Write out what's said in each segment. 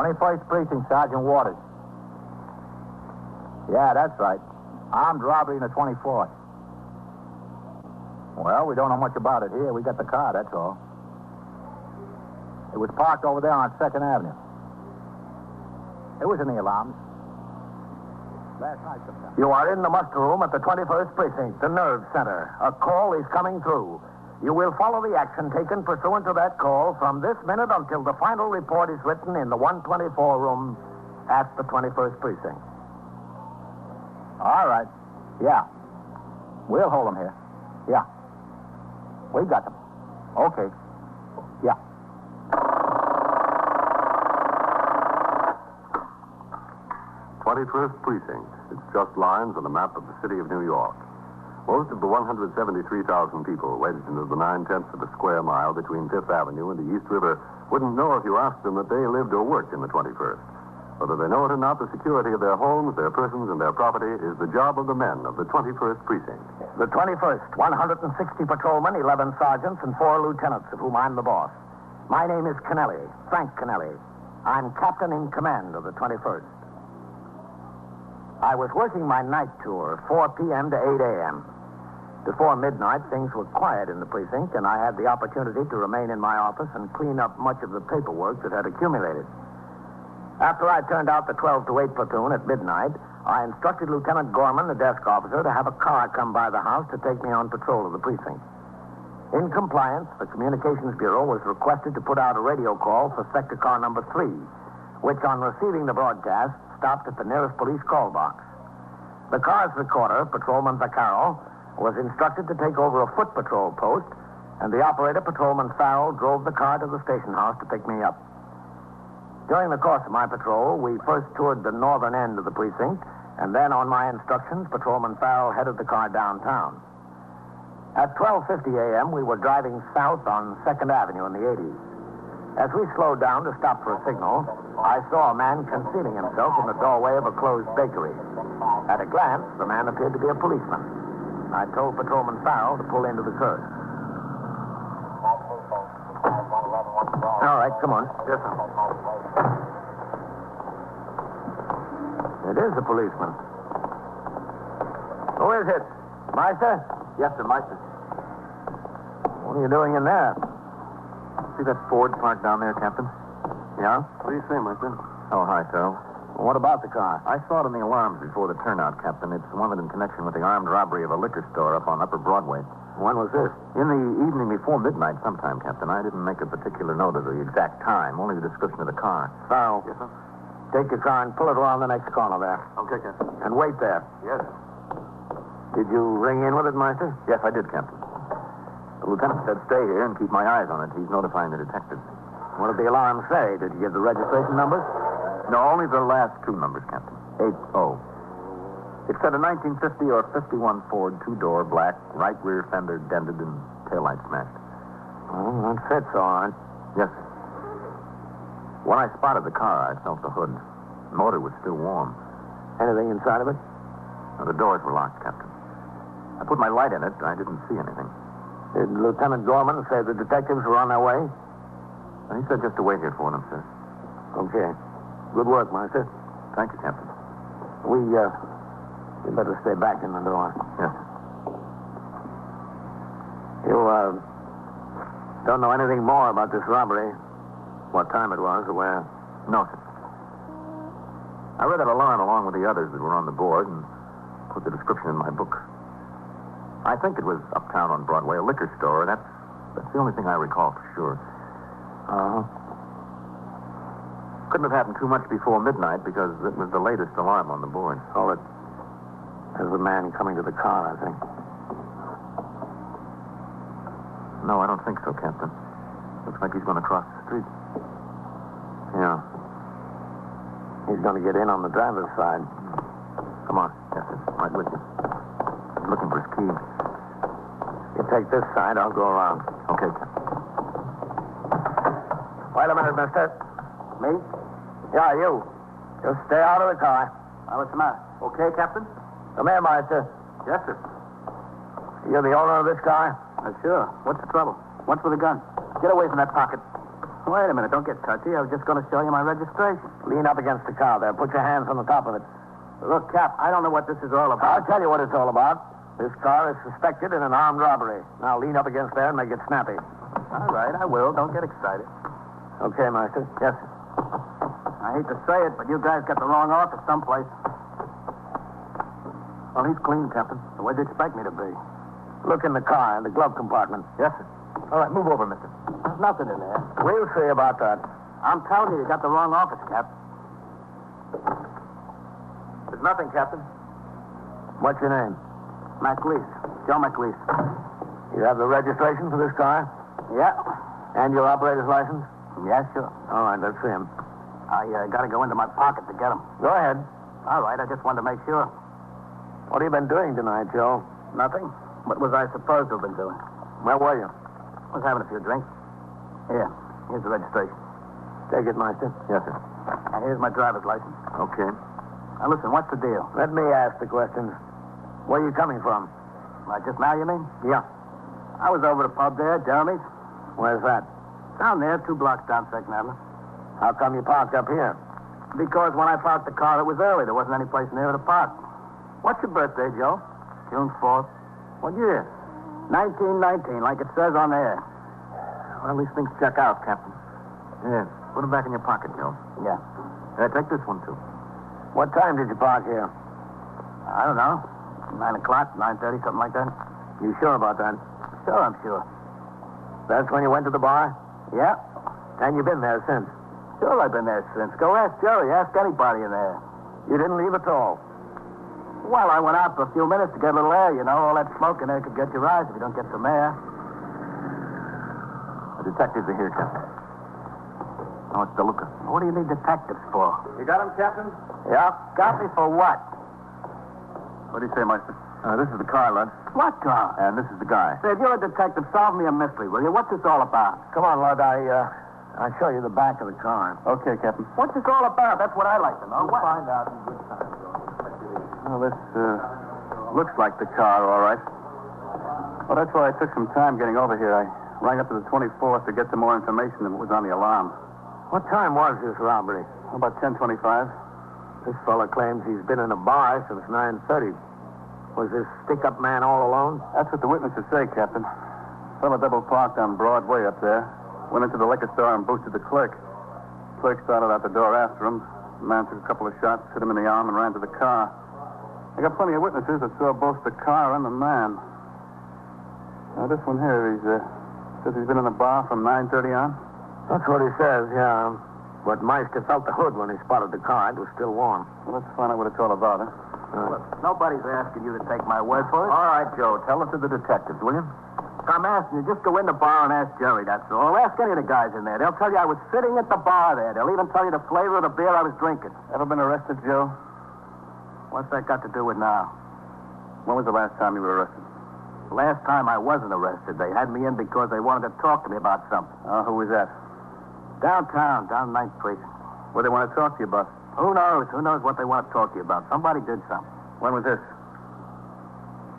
21st Precinct, Sergeant Waters. Yeah, that's right. Armed robbery in the 24th. Well, we don't know much about it here. We got the car, that's all. It was parked over there on 2nd Avenue. It was in the alarms. Last night sometime. You are in the muster room at the 21st Precinct, the nerve center. A call is coming through. You will follow the action taken pursuant to that call from this minute until the final report is written in the 124 room at the 21st Precinct. All right. Yeah. We'll hold them here. Yeah. We got them. Okay. Yeah. "21st Precinct. It's just lines on a map of the city of New York. Most of the 173,000 people wedged into the 9/10 of a square mile between 5th Avenue and the East River wouldn't know if you asked them that they lived or worked in the 21st. Whether they know it or not, the security of their homes, their persons, and their property is the job of the men of the 21st Precinct. The 21st, 160 patrolmen, 11 sergeants, and 4 lieutenants, of whom I'm the boss. My name is Kennelly, Frank Kennelly. I'm captain in command of the 21st. I was working my night tour, 4 p.m. to 8 a.m. Before midnight, things were quiet in the precinct, and I had the opportunity to remain in my office and clean up much of the paperwork that had accumulated. After I turned out the 12 to 8 platoon at midnight, I instructed Lieutenant Gorman, the desk officer, to have a car come by the house to take me on patrol of the precinct. In compliance, the Communications Bureau was requested to put out a radio call for sector car number 3, which, on receiving the broadcast, stopped at the nearest police call box. The car's recorder, Patrolman Vaccaro, was instructed to take over a foot patrol post, and the operator, Patrolman Farrell, drove the car to the station house to pick me up. During the course of my patrol, we first toured the northern end of the precinct, and then, on my instructions, Patrolman Farrell headed the car downtown. At 12:50 a.m., we were driving south on 2nd Avenue in the 80s. As we slowed down to stop for a signal, I saw a man concealing himself in the doorway of a closed bakery. At a glance, the man appeared to be a policeman. I told Patrolman Farrell to pull into the curb. All right, come on. Yes, sir. It is a policeman. Who is it? Meister? Yes, sir, Meister. What are you doing in there? See that Ford parked down there, Captain? Yeah? What do you say, Meister? Oh, hi, sir. What about the car? I saw it in the alarms before the turnout, Captain. It's wanted in connection with the armed robbery of a liquor store up on Upper Broadway. When was this? In the evening before midnight sometime, Captain. I didn't make a particular note of the exact time, only the description of the car. Farrell. Yes, sir? Take your car and pull it around the next corner there. Okay, Captain. And wait there. Yes. Did you ring in with it, Meister? Yes, I did, Captain. The lieutenant said stay here and keep my eyes on it. He's notifying the detectives. What did the alarm say? Did you give the registration numbers? No, only the last 2 numbers, Captain. 80. It said a 1950 or 51 Ford, 2-door, black, right rear fender dented and taillight smashed. Well, that fits all right. Yes, sir. When I spotted the car, I felt the hood. The motor was still warm. Anything inside of it? The doors were locked, Captain. I put my light in it. I didn't see anything. Did Lieutenant Gorman say the detectives were on their way? He said just to wait here for them, sir. Okay. Good work, Meister. Thank you, Captain. We better stay back in the door. Yes. You, don't know anything more about this robbery? What time it was or where? No, sir. I read that alarm along with the others that were on the board and put the description in my book. I think it was uptown on Broadway, a liquor store. That's the only thing I recall for sure. Couldn't have happened too much before midnight because it was the latest alarm on the board. Oh, there's a man coming to the car, I think. No, I don't think so, Captain. Looks like he's going to cross the street. Yeah. He's going to get in on the driver's side. Come on. Yes, sir. Right with you. He's looking for his key. You take this side, I'll go around. Okay, Captain. Wait a minute, mister. Me? Yeah, you. Just stay out of the car. What's the matter? Okay, Captain? Come here, Meister. Yes, sir. You're the owner of this car? Sure. What's the trouble? What's with the gun? Get away from that pocket. Wait a minute. Don't get touchy. I was just going to show you my registration. Lean up against the car there. Put your hands on the top of it. Look, Cap, I don't know what this is all I'll about. tell you what it's all about. This car is suspected in an armed robbery. Now lean up against there and make it snappy. All right, I will. Don't get excited. Okay, Master. Yes, sir. I hate to say it, but you guys got the wrong office someplace. Well, he's clean, Captain. Where'd you expect me to be? Look in the car, in the glove compartment. Yes, sir. All right, move over, mister. There's nothing in there. We'll see about that. I'm telling you, you got the wrong office, Cap. There's nothing, Captain. What's your name? McLeese. Joe McLeese. You have the registration for this car? Yeah. And your operator's license? Yeah, sure. All right, let's see him. I got to go into my pocket to get them. Go ahead. All right, I just wanted to make sure. What have you been doing tonight, Joe? Nothing? What was I supposed to have been doing? Where were you? I was having a few drinks. Here, here's the registration. Take it, Master. Yes, sir. And here's my driver's license. Okay. Now, listen, what's the deal? Let me ask the questions. Where are you coming from? Just now, you mean? Yeah. I was over the pub there, Jeremy's. Where's that? Down there, 2 blocks down 2nd Avenue. How come you parked up here? Because when I parked the car, it was early. There wasn't any place near to park. What's your birthday, Joe? June 4th. What year? 1919, like it says on there. Well, these things check out, Captain. Yes. Put them back in your pocket, Joe. Yeah. Take this one, too. What time did you park here? I don't know. 9 o'clock, 9:30, something like that. You sure about that? Sure, I'm sure. That's when you went to the bar? Yeah. And you've been there since? Sure, I've been there since. Go ask Jerry. Ask anybody in there. You didn't leave at all? Well, I went out for a few minutes to get a little air, you know. All that smoke in there could get your eyes if you don't get some air. The detectives are here, Captain. Oh, it's DeLuca. What do you need detectives for? You got him, Captain? Yeah. Got me for what? What do you say, Meister? This is the car, Lud. What car? And this is the guy. Say, if you're a detective, solve me a mystery, will you? What's this all about? Come on, Lud. I'll show you the back of the car. Okay, Captain. What's this all about? That's what I like to know. We'll find out in good time, Well, this looks like the car, all right. Well, that's why I took some time getting over here. I rang up to the 24th to get some more information than what was on the alarm. What time was this robbery? About 10:25. This fella claims he's been in a bar since 9:30. Was this stick-up man all alone? That's what the witnesses say, Captain. Fella double parked on Broadway up there. Went into the liquor store and boosted the clerk. Clerk started out the door after him. The man took a couple of shots, hit him in the arm, and ran to the car. I got plenty of witnesses that saw both the car and the man. Now, this one here, says he's been in the bar from 9:30 on. That's what he says, yeah. But Meister felt the hood when he spotted the car. It was still warm. Well, let's find out what it's all about, huh? Look, nobody's asking you to take my word for it. All right, Joe. Tell it to the detectives, will you? I'm asking you, just go in the bar and ask Jerry, that's all. Ask any of the guys in there. They'll tell you I was sitting at the bar there. They'll even tell you the flavor of the beer I was drinking. Ever been arrested, Joe? What's that got to do with now? When was the last time you were arrested? Last time I wasn't arrested. They had me in because they wanted to talk to me about something. Who was that? Downtown, down 9th Precinct. What they want to talk to you about? Who knows? Who knows what they want to talk to you about? Somebody did something. When was this?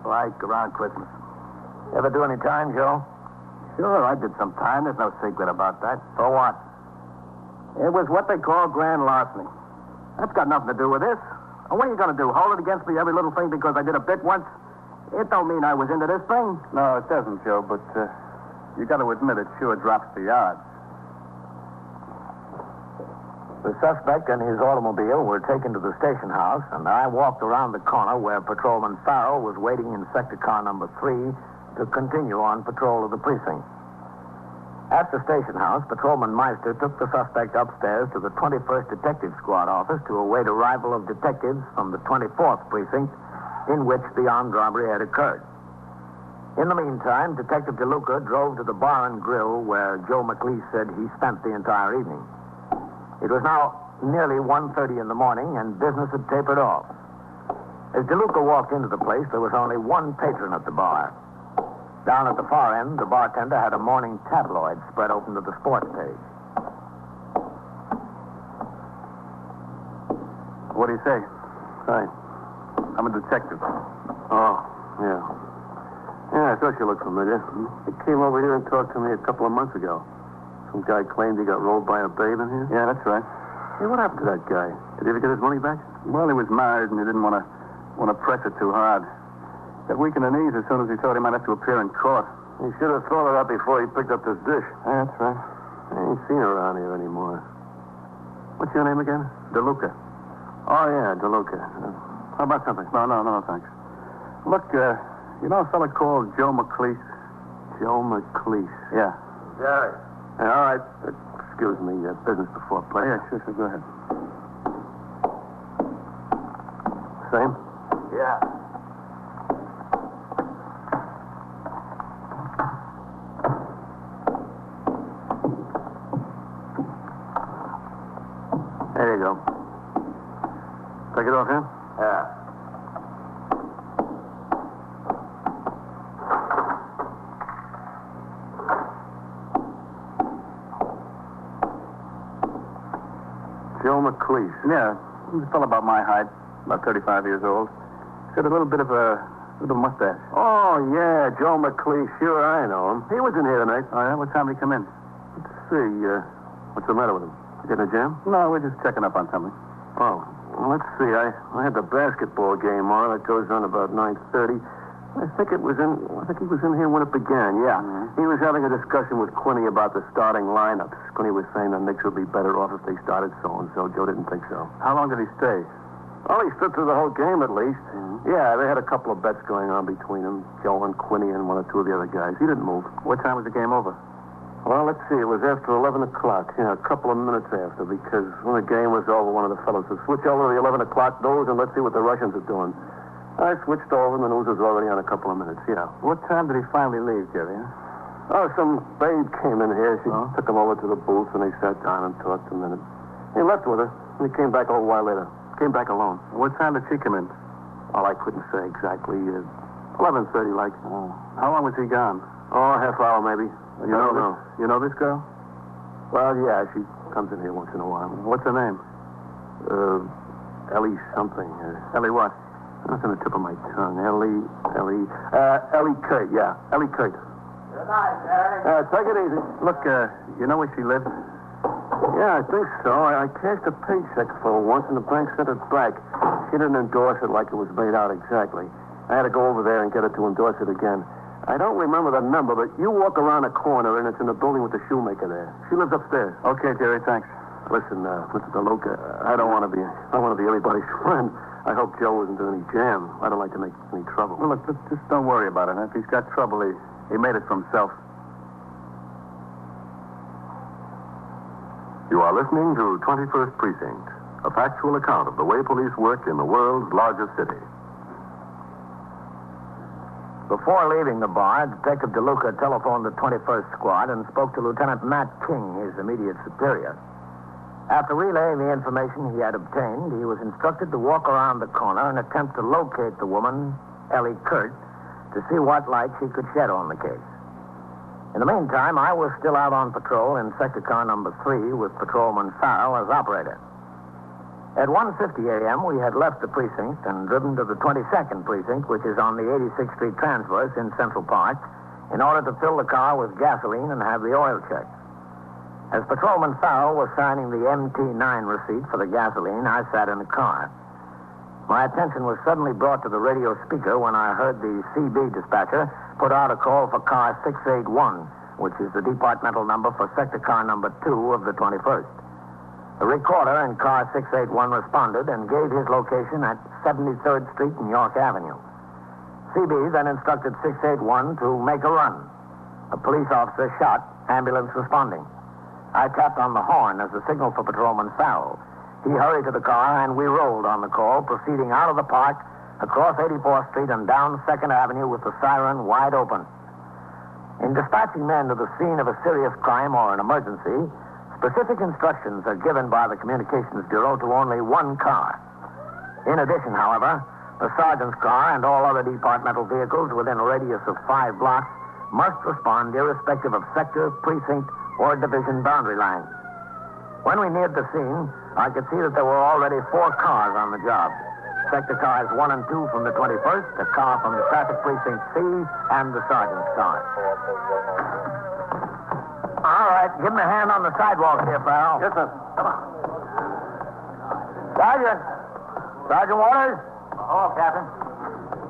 Like around Christmas. Ever do any time, Joe? Sure, I did some time. There's no secret about that. For what? It was what they call grand larceny. That's got nothing to do with this. And what are you going to do? Hold it against me every little thing because I did a bit once? It don't mean I was into this thing. No, it doesn't, Joe, but you got to admit it sure drops the odds. The suspect and his automobile were taken to the station house, and I walked around the corner where Patrolman Farrell was waiting in sector car number 3 to continue on patrol of the precinct. At the station house, Patrolman Meister took the suspect upstairs to the 21st Detective Squad office to await arrival of detectives from the 24th precinct in which the armed robbery had occurred. In the meantime, Detective DeLuca drove to the bar and grill where Joe McLeese said he spent the entire evening. It was now nearly 1:30 in the morning, and business had tapered off. As DeLuca walked into the place, there was only one patron at the bar. Down at the far end, the bartender had a morning tabloid spread open to the sports page. What do you say? Hi. I'm a detective. Oh, yeah. Yeah, I thought you looked familiar. You came over here and talked to me a couple of months ago. Some guy claimed he got rolled by a babe in here? Yeah, that's right. Hey, what happened to that guy? Did he ever get his money back? Well, he was married, and he didn't want to press it too hard. Got weak in the knees as soon as he thought he might have to appear in court. He should have thought of that before he picked up this dish. Yeah, that's right. I ain't seen her around here anymore. What's your name again? DeLuca. Oh, yeah, DeLuca. How about something? No, thanks. Look, you know a fella called Joe McLeese? Joe McLeese. Yeah. Yeah. Hey, all right. Excuse me. Business before pleasure. Yeah, sure, go ahead. Same? Yeah. There you go. Take it off here? Yeah. Joe McLeese. Yeah, he's a fellow about my height, about 35 years old. He's got a little bit of a little mustache. Oh, yeah, Joe McLeese. Sure, I know him. He was in here tonight. Oh, yeah? What time did he come in? Let's see. What's the matter with him? Getting a jam? No, we're just checking up on something. Oh, well, let's see. I had the basketball game on. It goes on about 9:30. I think he was in here when it began, yeah. Mm-hmm. He was having a discussion with Quinny about the starting lineups. Quinny was saying the Knicks would be better off if they started so-and-so. Joe didn't think so. How long did he stay? Well, he stood through the whole game at least. Mm-hmm. Yeah, they had a couple of bets going on between them, Joe and Quinny and one or two of the other guys. He didn't move. What time was the game over? Well, let's see. It was after 11 o'clock. Yeah, a couple of minutes after, because when the game was over, one of the fellows said, switch over to the 11 o'clock news and let's see what the Russians are doing. I switched over, and the news was already on a couple of minutes, yeah. What time did he finally leave, Jerry? Oh, some babe came in here. She Oh? took him over to the booth, and they sat down and talked a minute. He left with her, and he came back a little while later. Came back alone. What time did she come in? Well, I couldn't say exactly. 11:30, like. Oh. How long was he gone? Oh, a half hour, maybe. You know this girl? Well, yeah, she comes in here once in a while. What's her name? Ellie something. Ellie what? That's on the tip of my tongue. Ellie Kurt, yeah. Ellie Kurt. Good night, Jerry. Take it easy. Look, you know where she lives? Yeah, I think so. I cashed a paycheck for her once, and the bank sent it back. She didn't endorse it like it was made out exactly. I had to go over there and get her to endorse it again. I don't remember the number, but you walk around a corner, and it's in the building with the shoemaker there. She lives upstairs. Okay, Jerry, thanks. Listen, Mr. DeLuca, I don't want to be anybody's friend. I hope Joe isn't in any jam. I don't like to make any trouble. Well, look, just don't worry about it. If he's got trouble, he made it for himself. You are listening to 21st Precinct, a factual account of the way police work in the world's largest city. Before leaving the bar, Detective DeLuca telephoned the 21st Squad and spoke to Lieutenant Matt King, his immediate superior. After relaying the information he had obtained, he was instructed to walk around the corner and attempt to locate the woman, Ellie Kurt, to see what light she could shed on the case. In the meantime, I was still out on patrol in sector car number 3 with Patrolman Farrell as operator. At 1:50 a.m., we had left the precinct and driven to the 22nd Precinct, which is on the 86th Street Transverse in Central Park, in order to fill the car with gasoline and have the oil checked. As Patrolman Farrell was signing the MT9 receipt for the gasoline, I sat in the car. My attention was suddenly brought to the radio speaker when I heard the CB dispatcher put out a call for car 681, which is the departmental number for sector car number 2 of the 21st. The recorder in car 681 responded and gave his location at 73rd Street and York Avenue. CB then instructed 681 to make a run. A police officer shot, ambulance responding. I tapped on the horn as a signal for Patrolman Farrell. He hurried to the car, and we rolled on the call, proceeding out of the park, across 84th Street, and down 2nd Avenue with the siren wide open. In dispatching men to the scene of a serious crime or an emergency, specific instructions are given by the Communications Bureau to only one car. In addition, however, the sergeant's car and all other departmental vehicles within a radius of 5 blocks must respond irrespective of sector, precinct, or division boundary lines. When we neared the scene, I could see that there were already 4 cars on the job. Sector cars 1 and 2 from the 21st, a car from the traffic precinct C, and the sergeant's car. All right, give him a hand on the sidewalk here, pal. Yes, sir. Come on. Sergeant. Sergeant Waters? Oh, Captain.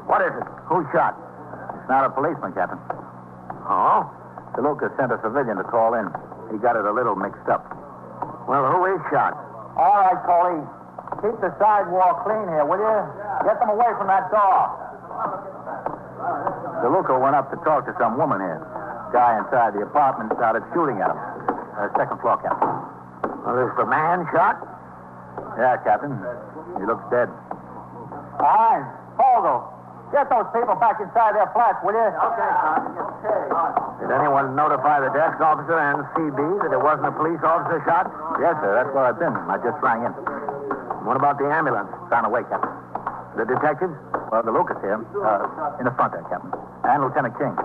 What is it? Who shot? It's not a policeman, Captain. Oh? DeLuca sent a civilian to call in. He got it a little mixed up. Well, who is shot? All right, Coley. Keep the sidewalk clean here, will you? Get them away from that door. DeLuca went up to talk to some woman here. Guy inside the apartment started shooting at him. Second floor, Captain. Well, is the man shot? Yeah, Captain. He looks dead. All right. Fogo, get those people back inside their flats, will you? Okay, Sergeant. Did anyone notify the desk officer and CB that there wasn't a police officer shot? Yes, sir. That's where I've been. I just rang in. What about the ambulance? It's on the way, Captain. The detectives? Well, DeLuca's here. In the front there, Captain. And Lieutenant King.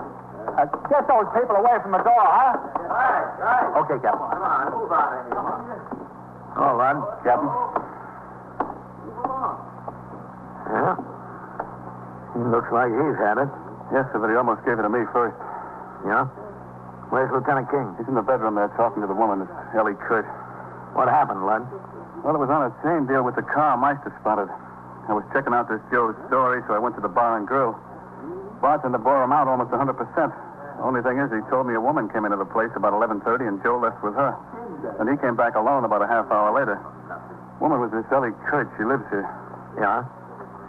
Get those people away from the door, huh? Right. Okay, Captain. Come on, move out of here. Hold on. Captain. Yeah? He looks like he's had it. Yes, sir, but he almost gave it to me first. Yeah? Where's Lieutenant King? He's in the bedroom there talking to the woman, this Ellie Kurt. What happened, Lud? Well, it was on the same deal with the car Meister spotted. I was checking out this Joe's story, so I went to the bar and grill. Bartender bore him out almost 100%. The only thing is, he told me a woman came into the place about 11:30 and Joe left with her. And he came back alone about a half hour later. Woman was this Ellie Kurt. She lives here. Yeah?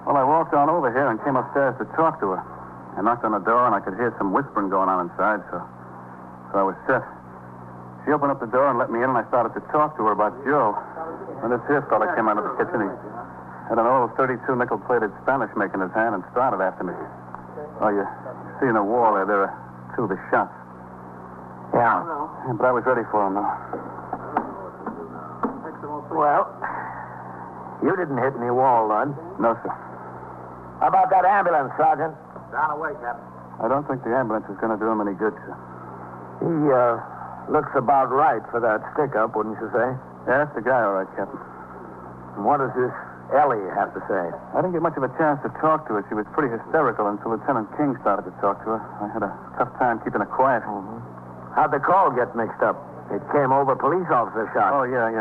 Well, I walked on over here and came upstairs to talk to her. I knocked on the door and I could hear some whispering going on inside, so I was set. She opened up the door and let me in, and I started to talk to her about Joe. And this here fella came out of the kitchen. He had an old 32 nickel-plated Spanish make in his hand and started after me. Oh, you see in the wall there are two of the shots. Yeah. But I was ready for him, though. Well, you didn't hit any wall, Lud. No, sir. How about that ambulance, Sergeant? Down away, Captain. I don't think the ambulance is going to do him any good, sir. He, looks about right for that stick-up, wouldn't you say? Yeah, that's the guy, all right, Captain. What does this Ellie have to say? I didn't get much of a chance to talk to her. She was pretty hysterical until Lieutenant King started to talk to her. I had a tough time keeping her quiet. How'd the call get mixed up? It came over police officer shot. Oh, yeah.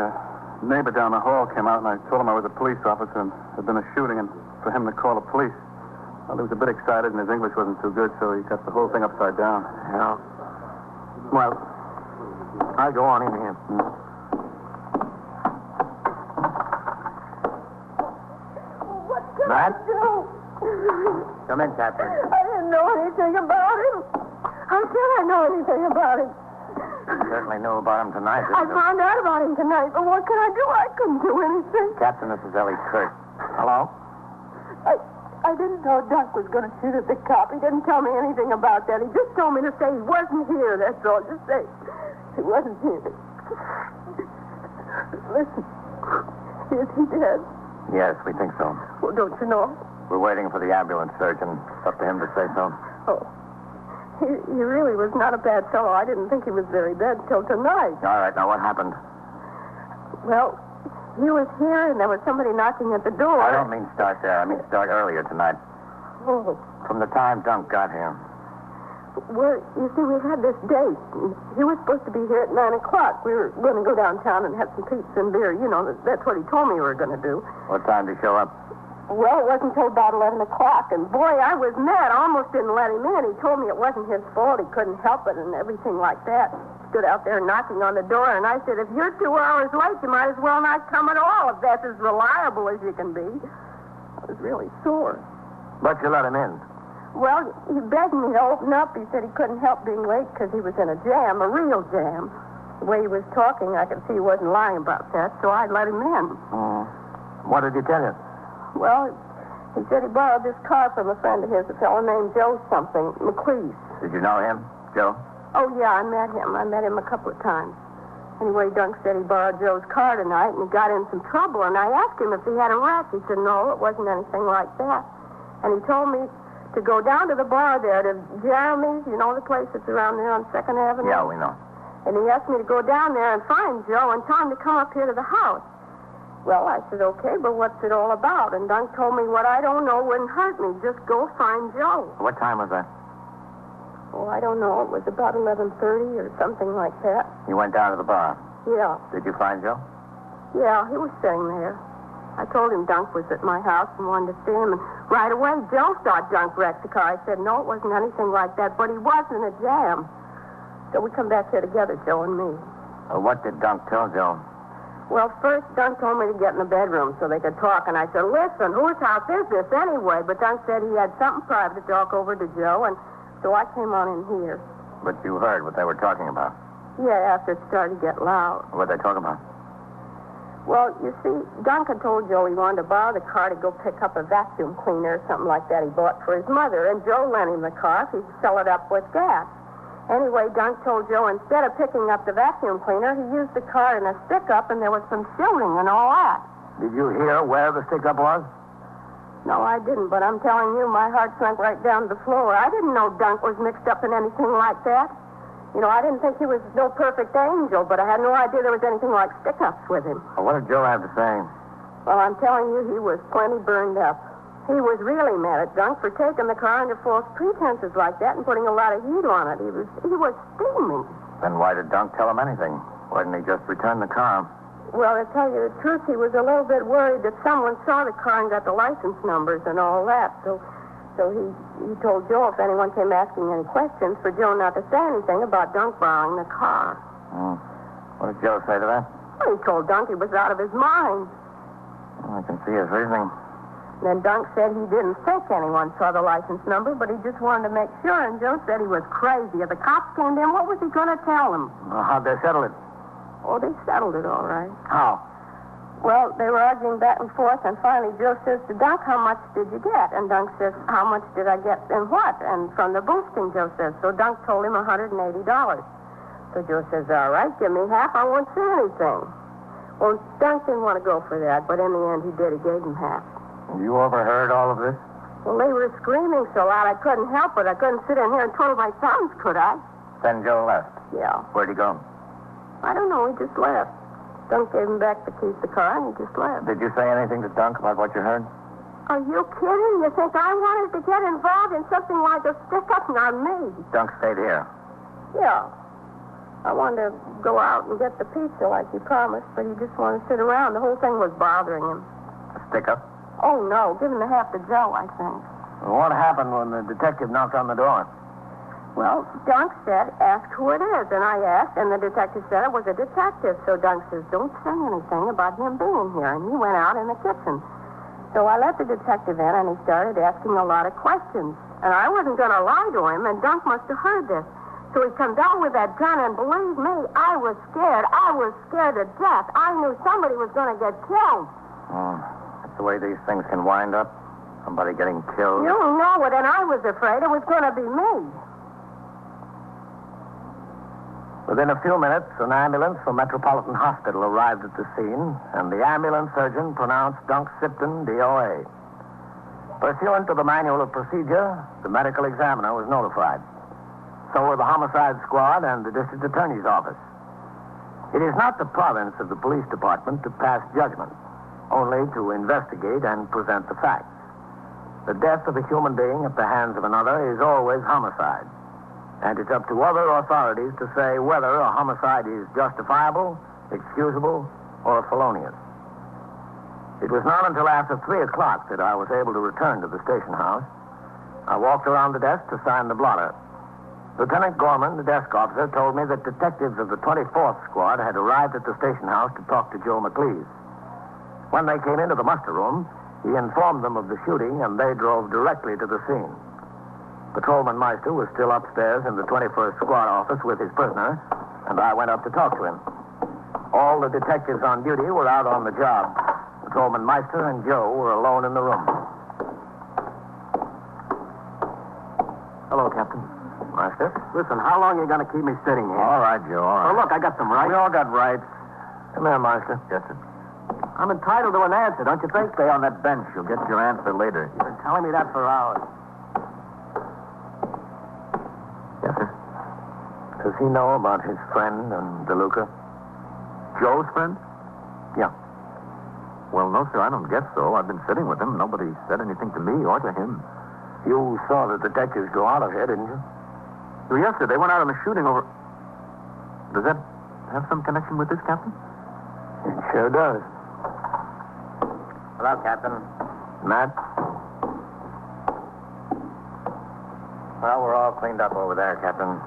Neighbor down the hall came out, and I told him I was a police officer and there'd been a shooting, and for him to call the police. Well, he was a bit excited, and his English wasn't too good, so he got the whole thing upside down. Yeah. Well, I'll go on in here. Matt? Come in, Captain. I didn't know anything about him. How should I know anything about him? You certainly knew about him tonight, I didn't you? found out about him tonight, but what could I do? I couldn't do anything. Captain, this is Ellie Kurt. Hello? I didn't know Duck was going to shoot at the cop. He didn't tell me anything about that. He just told me to say he wasn't here, that's all. Just say he wasn't here. Listen, is he dead? Yes, we think so. Well, don't you know? We're waiting for the ambulance surgeon. It's up to him to say so. Oh. He really was not a bad fellow. I didn't think he was very bad till tonight. All right, now what happened? Well, he was here and there was somebody knocking at the door. I don't mean start there. I mean start earlier tonight. Oh. From the time Dunk got here. Well, you see, we had this date. He was supposed to be here at 9 o'clock. We were going to go downtown and have some pizza and beer. You know, that's what he told me we were going to do. What time did he show up? Well, it wasn't until about 11 o'clock. And, boy, I was mad. I almost didn't let him in. He told me it wasn't his fault. He couldn't help it and everything like that. Stood out there knocking on the door, and I said, if you're 2 hours late, you might as well not come at all, if that's as reliable as you can be. I was really sore. But you let him in. Well, he begged me to open up. He said he couldn't help being late because he was in a jam, a real jam. The way he was talking, I could see he wasn't lying about that, so I let him in. What did he tell you? Well, he said he borrowed this car from a friend of his, a fellow named Joe something, McLeese. Did you know him, Joe? Oh, yeah, I met him. I met him a couple of times. Anyway, Dunk said he borrowed Joe's car tonight, and he got in some trouble, and I asked him if he had a wreck. He said, no, it wasn't anything like that. And he told me to go down to the bar there, to Jeremy's, you know the place that's around there on 2nd Avenue? Yeah, we know. And he asked me to go down there and find Joe and tell him to come up here to the house. Well, I said, okay, but what's it all about? And Dunk told me what I don't know wouldn't hurt me. Just go find Joe. What time was that? Oh, I don't know. It was about 11:30 or something like that. You went down to the bar. Yeah. Did you find Joe? Yeah, he was sitting there. I told him Dunk was at my house and wanted to see him, and right away Joe thought Dunk wrecked the car. I said, no, it wasn't anything like that, but he was in a jam. So we come back here together, Joe and me. What did Dunk tell Joe? Well, first, Dunk told me to get in the bedroom so they could talk, and I said, listen, whose house is this anyway? But Dunk said he had something private to talk over to Joe, and so I came on in here. But you heard what they were talking about. Yeah, after it started to get loud. What they talking about? Well, you see, Dunk had told Joe he wanted to borrow the car to go pick up a vacuum cleaner or something like that he bought for his mother, and Joe lent him the car if he'd fill it up with gas. Anyway, Dunk told Joe instead of picking up the vacuum cleaner, he used the car in a stick-up, and there was some shooting and all that. Did you hear where the stick-up was? No, I didn't, but I'm telling you, my heart sunk right down to the floor. I didn't know Dunk was mixed up in anything like that. You know, I didn't think he was no perfect angel, but I had no idea there was anything like stick-ups with him. Well, what did Joe have to say? Well, I'm telling you, he was plenty burned up. He was really mad at Dunk for taking the car under false pretenses like that and putting a lot of heat on it. He was steaming. Then why did Dunk tell him anything? Why didn't he just return the car? Well, to tell you the truth, he was a little bit worried that someone saw the car and got the license numbers and all that. So he told Joe if anyone came asking any questions, for Joe not to say anything about Dunk borrowing the car. What did Joe say to that? Well, he told Dunk he was out of his mind. I can see his reasoning. Then Dunk said he didn't think anyone saw the license number, but he just wanted to make sure, and Joe said he was crazy. If the cops came in, what was he going to tell them? How'd they settle it? Oh, they settled it all right. How? Well, they were arguing back and forth, and finally Joe says to Dunk, how much did you get? And Dunk says, how much did I get and what? And from the boosting, Joe says. So Dunk told him $180. So Joe says, all right, give me half. I won't say anything. Well, Dunk didn't want to go for that, but in the end he did. He gave him half. You overheard all of this? Well, they were screaming so loud I couldn't help it. I couldn't sit in here and twiddle my thumbs, could I? Then Joe left. Yeah. Where'd he go? I don't know. He just left. Dunk gave him back the keys to the car, and he just left. Did you say anything to Dunk about what you heard? Are you kidding? You think I wanted to get involved in something like a stick-up? Not me. Dunk stayed here. Yeah. I wanted to go out and get the pizza like he promised, but he just wanted to sit around. The whole thing was bothering him. A stick-up? Oh, no. Giving the half to Joe, I think. Well, what happened when the detective knocked on the door? Well, Dunk said, ask who it is. And I asked, and the detective said it was a detective. So Dunk says, don't say anything about him being here. And he went out in the kitchen. So I let the detective in, and he started asking a lot of questions. And I wasn't going to lie to him, and Dunk must have heard this. So he comes out with that gun, and believe me, I was scared. I was scared to death. I knew somebody was going to get killed. That's the way these things can wind up. Somebody getting killed. You know it, and I was afraid it was going to be me. Within a few minutes, an ambulance from Metropolitan Hospital arrived at the scene, and the ambulance surgeon pronounced Dunk Sipton DOA. Pursuant to the manual of procedure, the medical examiner was notified. So were the homicide squad and the district attorney's office. It is not the province of the police department to pass judgment, only to investigate and present the facts. The death of a human being at the hands of another is always homicide. And it's up to other authorities to say whether a homicide is justifiable, excusable, or felonious. It was not until after 3 o'clock that I was able to return to the station house. I walked around the desk to sign the blotter. Lieutenant Gorman, the desk officer, told me that detectives of the 24th Squad had arrived at the station house to talk to Joe McLeese. When they came into the muster room, he informed them of the shooting, and they drove directly to the scene. Patrolman Meister was still upstairs in the 21st Squad office with his prisoner, and I went up to talk to him. All the detectives on duty were out on the job. Patrolman Meister and Joe were alone in the room. Hello, Captain. Meister? Listen, how long are you going to keep me sitting here? All right, Joe, all right. Oh, look, I got some rights. We all got rights. Come here, Meister. Yes, sir. I'm entitled to an answer, don't you think? Stay on that bench. You'll get your answer later. You've been telling me that for hours. Yes, sir. Does he know about his friend and DeLuca? Joe's friend? Yeah. Well, no, sir, I don't guess so. I've been sitting with him. Nobody said anything to me or to him. You saw the detectives go out of here, didn't you? Oh, yes, sir. They went out on a shooting over... Does that have some connection with this, Captain? It sure does. Hello, Captain. Matt? Well, we're all cleaned up over there, Captain.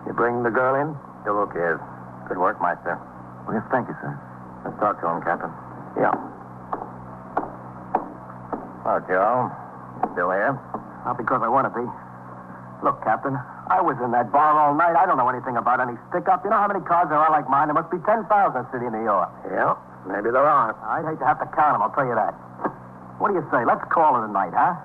You bring the girl in? Still okay. Good work, Meister. Oh, yes, thank you, sir. Let's talk to him, Captain. Yeah. Oh, Joe. You still here? Not because I want to be. Look, Captain, I was in that bar all night. I don't know anything about any stick-up. You know how many cars there are like mine? There must be 10,000 in the city of New York. Yeah, maybe there are. I'd hate to have to count them, I'll tell you that. What do you say? Let's call it a night, huh?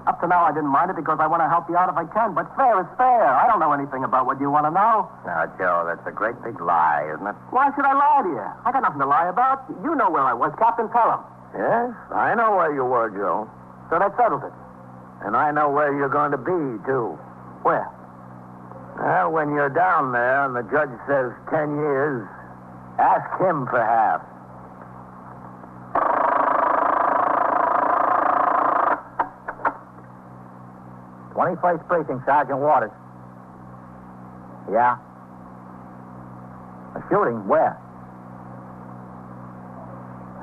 Up to now, I didn't mind it because I want to help you out if I can, but fair is fair. I don't know anything about what you want to know. Now, Joe, that's a great big lie, isn't it? Why should I lie to you? I got nothing to lie about. You know where I was, Captain. Tell him. Yes, I know where you were, Joe. So that settles it. And I know where you're going to be, too. Where? Well, when you're down there and the judge says 10 years, ask him for half. 21st Precinct, Sergeant Waters. Yeah? A shooting? Where?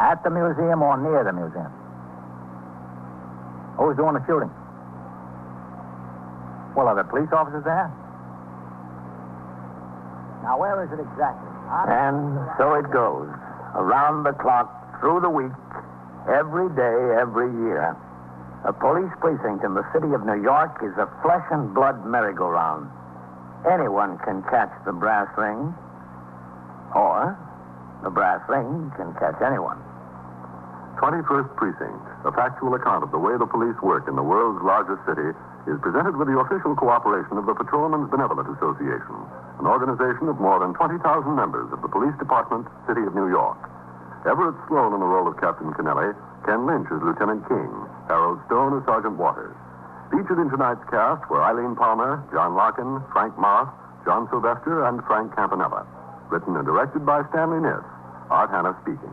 At the museum or near the museum? Who's doing the shooting? Well, are the police officers there? Now, where is it exactly? And so it goes. Around the clock, through the week, every day, every year. A police precinct in the city of New York is a flesh and blood merry-go-round. Anyone can catch the brass ring, or the brass ring can catch anyone. 21st Precinct, a factual account of the way the police work in the world's largest city, is presented with the official cooperation of the Patrolmen's Benevolent Association, an organization of more than 20,000 members of the Police Department, City of New York. Everett Sloan in the role of Captain Kennelly, Ken Lynch as Lieutenant King, Harold Stone as Sergeant Waters. Featured in tonight's cast were Eileen Palmer, John Larkin, Frank Moss, John Sylvester, and Frank Campanella. Written and directed by Stanley Niss. Art Hannah speaking.